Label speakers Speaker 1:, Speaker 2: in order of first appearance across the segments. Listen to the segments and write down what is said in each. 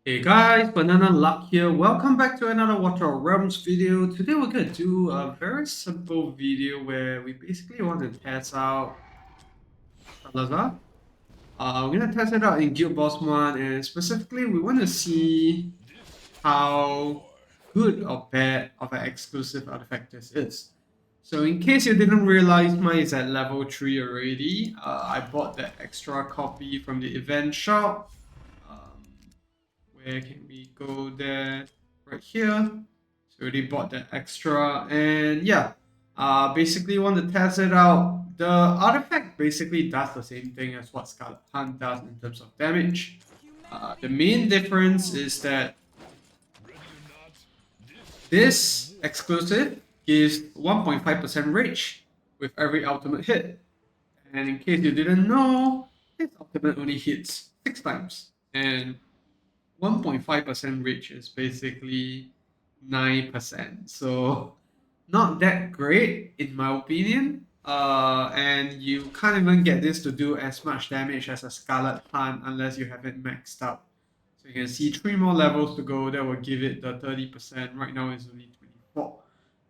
Speaker 1: Hey guys, Banana Luck here. Welcome back to another Water of Realms video. Today we're going to do a very simple video where we basically want to test out Salazar. We're going to test it out in Guild Boss 1 and specifically we want to see how good or bad of an exclusive artifact this is. So in case you didn't realize, mine is at level 3 already. I bought that extra copy from the event shop. Um, where can we go there? Right here. So already bought that extra, and yeah, basically want to test it out. The artifact basically does the same thing as what Scarlet Hunt does in terms of damage. The main difference is that this exclusive gives 1.5% rage with every ultimate hit. And in case you didn't know, this ultimate only hits 6 times. And 1.5% rage is basically 9%. So not that great in my opinion. And you can't even get this to do as much damage as a Scarlet Hunt unless you have it maxed out. So you can see 3 more levels to go that will give it the 30%. Right now it's only 24.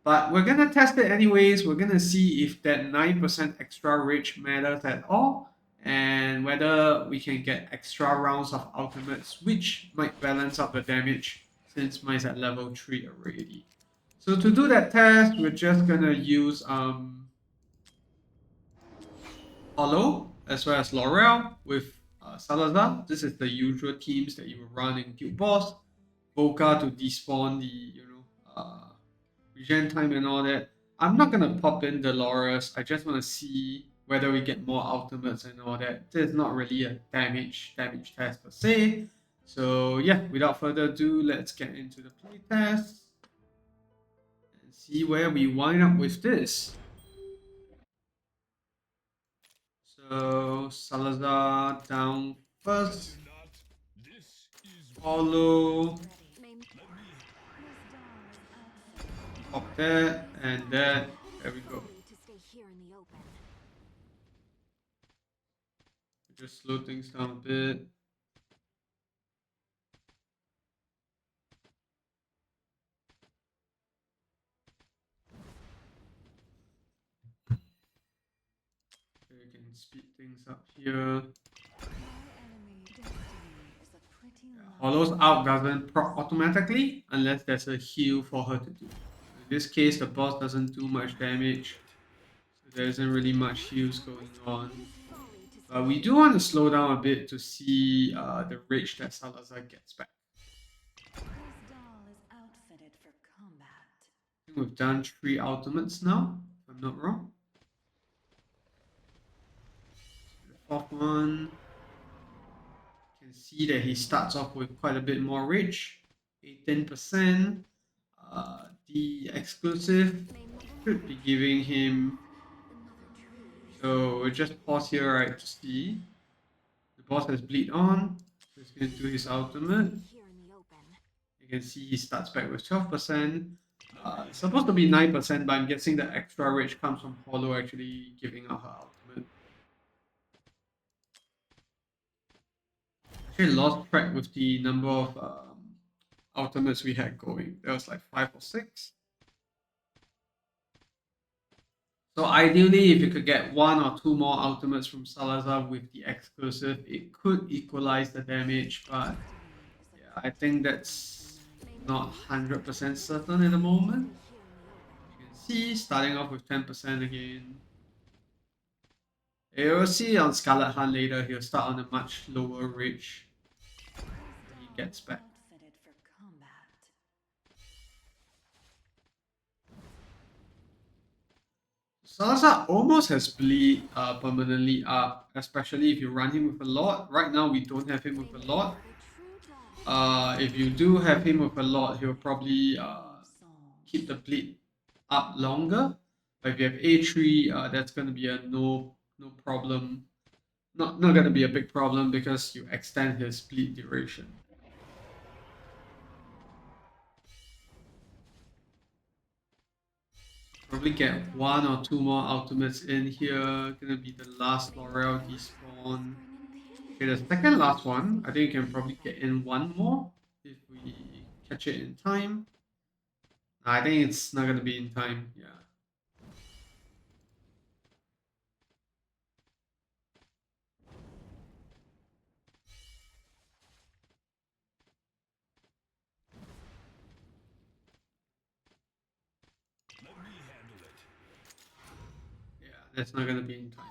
Speaker 1: But we're gonna test it anyways. We're gonna see if that 9% extra rage matters at all and whether we can get extra rounds of ultimates, which might balance out the damage since mine's at level 3 already. So to do that test, we're just gonna use Hollow as well as Laurel with Salazar. This is the usual teams that you will run in Guild Boss. Volca to despawn the regen time and all that. I'm not gonna pop in the Laurels. I just want to see whether we get more ultimates and all that. This is not really a damage test per se. So yeah, without further ado, let's get into the play test and see where we wind up with this. So Salazar down first, follow, pop that and that. There we go. Just slow things down a bit. Okay, we can speed things up here. Hollows out doesn't proc automatically unless there's a heal for her to do. In this case, the boss doesn't do much damage, so there isn't really much heals going on. But we do want to slow down a bit to see the rage that Salazar gets back. I think we've done 3 ultimates now, if I'm not wrong. The fourth one, you can see that he starts off with quite a bit more rage, 18%. The exclusive should be giving him. So we'll just pause here, right, to see. The boss has bleed on, so he's going to do his ultimate. You can see he starts back with 12%. It's supposed to be 9%, but I'm guessing the extra rage comes from Hollow actually giving out her ultimate. Actually lost track with the number of ultimates we had going. There was like 5 or 6. So ideally, if you could get 1 or 2 more ultimates from Salazar with the exclusive, it could equalize the damage, but yeah, I think that's not 100% certain at the moment. You can see, starting off with 10% again. You'll see on Scarlet Hunt later, he'll start on a much lower rage when he gets back. Salazar almost has bleed permanently up, especially if you run him with a lot. Right now, we don't have him with a lot. If you do have him with a lot, he'll probably keep the bleed up longer. But if you have A3, that's going to be a no problem. Not going to be a big problem because you extend his bleed duration. Probably get 1 or 2 more ultimates in here. Gonna be the last Laurel despawn. Okay, the second last one. I think you can probably get in 1 more. if we catch it in time. I think it's not gonna be in time. Yeah. Yeah, that's not gonna be in time.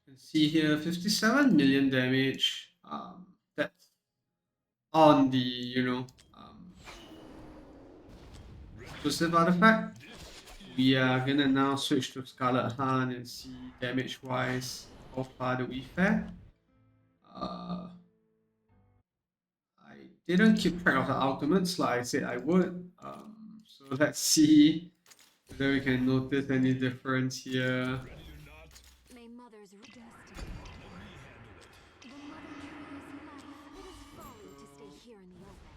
Speaker 1: You can see here 57 million damage. That's on the exclusive artifact. We are gonna now switch to Scarlet Hunt and see damage wise how far do we fare. I didn't keep track of the ultimates like I said I would. So let's see whether we can notice any difference here.
Speaker 2: My mother's destiny. The mother tree is life. It is folly to stay here in the open.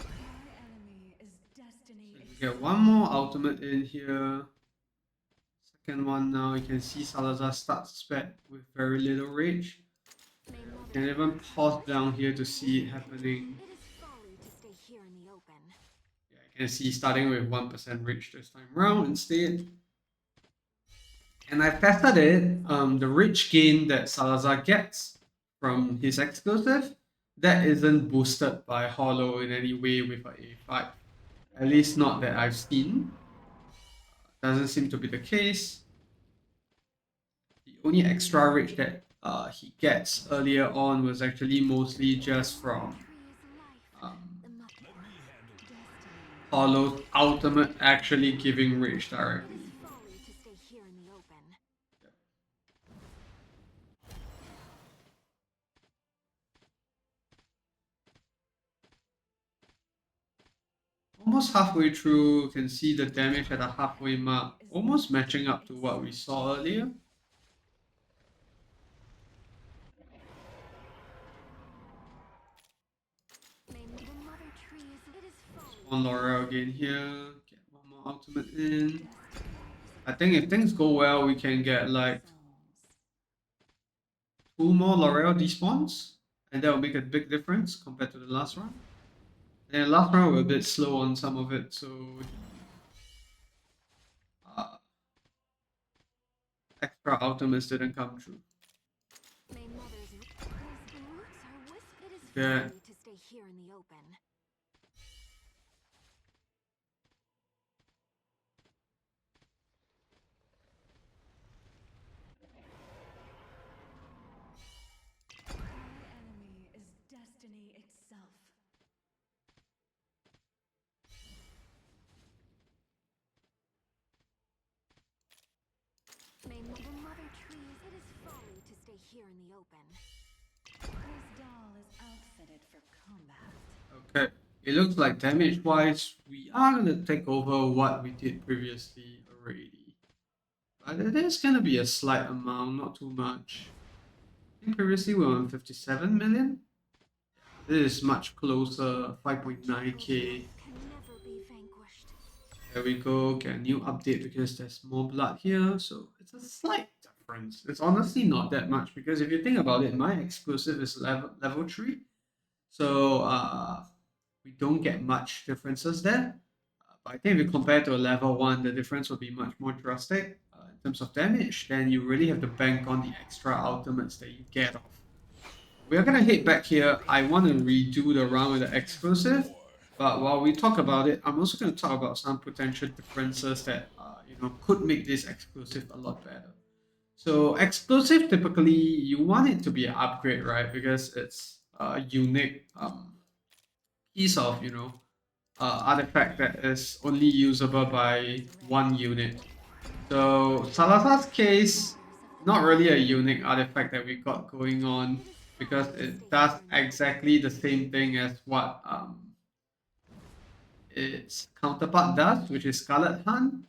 Speaker 2: My enemy is destiny.
Speaker 1: Get one more ultimate in here. Second one now, you can see Salazar starts back with very little rage. You can even pause down here to see it happening.
Speaker 2: It is folly to stay here in the open.
Speaker 1: Yeah, you can see starting with 1% rage this time round instead. And I tested it, the rage gain that Salazar gets from his exclusive, that isn't boosted by Hollow in any way with a A5. At least not that I've seen. Doesn't seem to be the case. The only extra rage that he gets earlier on was actually mostly just from Hollow's ultimate actually giving rage directly. Almost halfway through, you can see the damage at the halfway mark, almost matching up to what we saw earlier. One Laurel again here, get one more ultimate in. I think if things go well, we can get like 2 more Laurel despawns, and that will make a big difference compared to the last round. And last round we were a bit slow on some of it, so extra ultimates didn't come true. Yeah.
Speaker 2: Destiny itself. The mother trees, it is folly to stay here in the open. This doll is outfitted for combat.
Speaker 1: Okay, it looks like damage-wise, we are gonna take over what we did previously already. But it is gonna be a slight amount, not too much. I think previously we were on 57 million. This is much closer, 5.9k. There we go, get a new update because there's more blood here, so it's a slight difference. It's honestly not that much because if you think about it, my exclusive is level 3. So we don't get much differences there. But I think if you compare to a level 1, the difference will be much more drastic in terms of damage. Then you really have to bank on the extra ultimates that you get off. We are gonna head back here. I want to redo the round with the exclusive, but while we talk about it, I'm also gonna talk about some potential differences that could make this exclusive a lot better. So exclusive, typically you want it to be an upgrade, right? Because it's a unique piece of artifact that is only usable by one unit. So Salazar's case, not really a unique artifact that we got going on because it does exactly the same thing as what its counterpart does, which is Scarlet Hunt.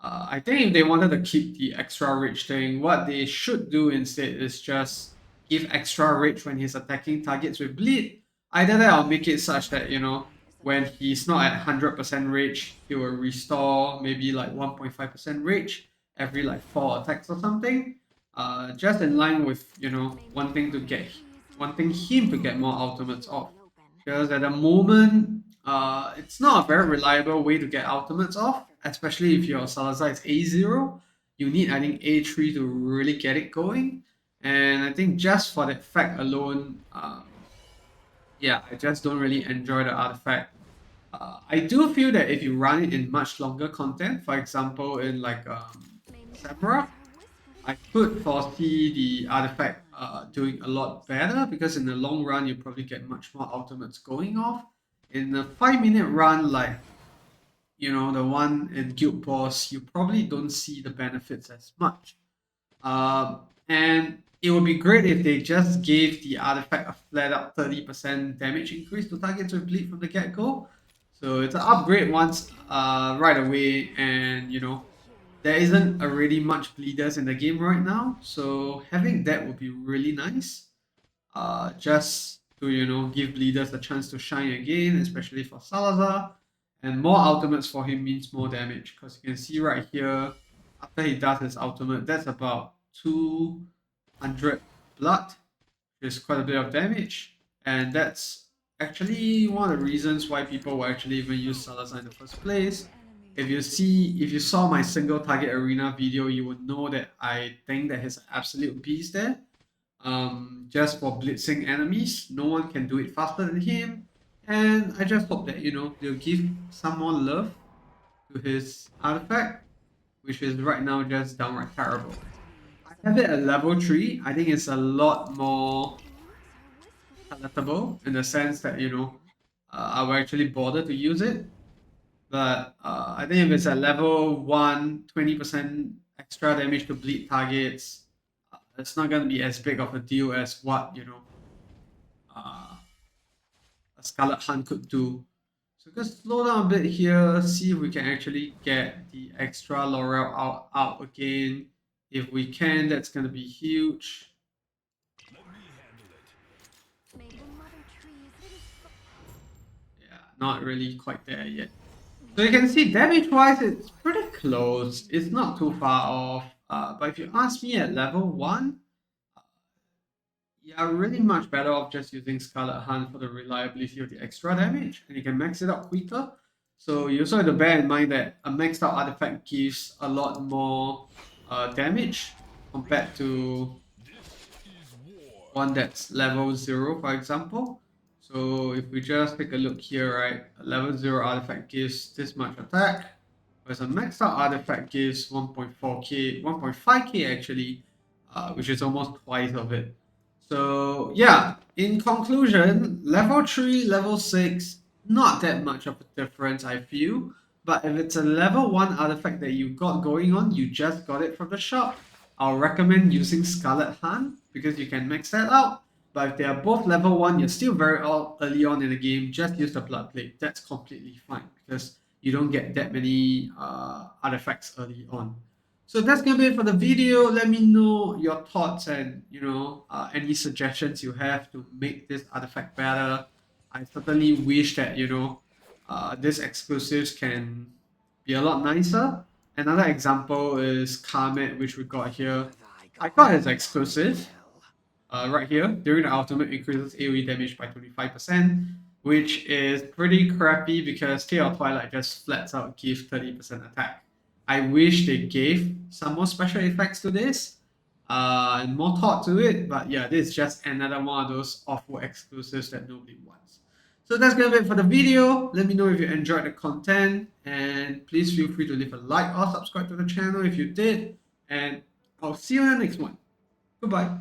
Speaker 1: I think if they wanted to keep the extra rage thing, what they should do instead is just give extra rage when he's attacking targets with bleed, Either that or make it such that, you know, when he's not at 100% rage, he will restore maybe like 1.5% rage every like 4 attacks or something. Just in line with, you know, wanting him to get more ultimates off. Because at the moment, it's not a very reliable way to get ultimates off, especially if your Salazar is A0. You need, I think, A3 to really get it going. And I think just for that fact alone, yeah, I just don't really enjoy the artifact. I do feel that if you run it in much longer content, for example, in like Samurai, I could foresee the artifact doing a lot better because in the long run, you probably get much more ultimates going off. In a 5 minute run, like, you know, the one in Guild Boss, you probably don't see the benefits as much. And it would be great if they just gave the artifact a flat out 30% damage increase to targets with bleed from the get go. So it's an upgrade once right away, and you know, there isn't already much bleeders in the game right now. So having that would be really nice. Just to, you know, give bleeders a chance to shine again, especially for Salazar. And more ultimates for him means more damage, because you can see right here, after he does his ultimate, that's about 200 blood, which is quite a bit of damage. And that's actually one of the reasons why people will actually even use Salazar in the first place. If you saw my single target arena video, you would know that I think that he's an absolute beast there. Just for blitzing enemies. No one can do it faster than him. And I just hope that, you know, they'll give some more love to his artifact, which is right now just downright terrible. I have it at level 3. I think it's a lot more palatable in the sense that, you know, I will actually bother to use it. But I think if it's at level 1, 20% extra damage to bleed targets, it's not going to be as big of a deal as what, you know, uh, a Scarlet Hunt could do. So just slow down a bit here, see if we can actually get the extra Laurel out again. If we can, that's going to be huge. Yeah, not really quite there yet. So you can see damage-wise, it's pretty close. It's not too far off. But if you ask me at level 1, you're really much better off just using Scarlet Hunt for the reliability of the extra damage, and you can max it out quicker. So you also have to bear in mind that a maxed out artifact gives a lot more damage compared to one that's level 0, for example. So if we just take a look here, right, a level 0 artifact gives this much attack, whereas a maxed out artifact gives 1.4k, 1.5k actually, which is almost twice of it. So yeah, in conclusion, level 3, level 6, not that much of a difference, I feel. But if it's a level 1 artifact that you got going on, you just got it from the shop, I'll recommend using Scarlet Hunt because you can max that out. But if they are both level 1, you're still very early on in the game, just use the Bloodblade. That's completely fine because you don't get that many artifacts early on. So that's gonna be it for the video. Let me know your thoughts and, you know, any suggestions you have to make this artifact better. I certainly wish that, you know, these exclusives can be a lot nicer. Another example is Karmet, which we got here. I got his exclusive right here. During the ultimate, increases AoE damage by 25%, which is pretty crappy because Tear of Twilight just flats out gives 30% attack. I wish they gave some more special effects to this and more thought to it, but yeah, this is just another one of those awful exclusives that nobody wants. So that's gonna be it for the video. Let me know if you enjoyed the content, and please feel free to leave a like or subscribe to the channel if you did, and I'll see you in the next one. Goodbye.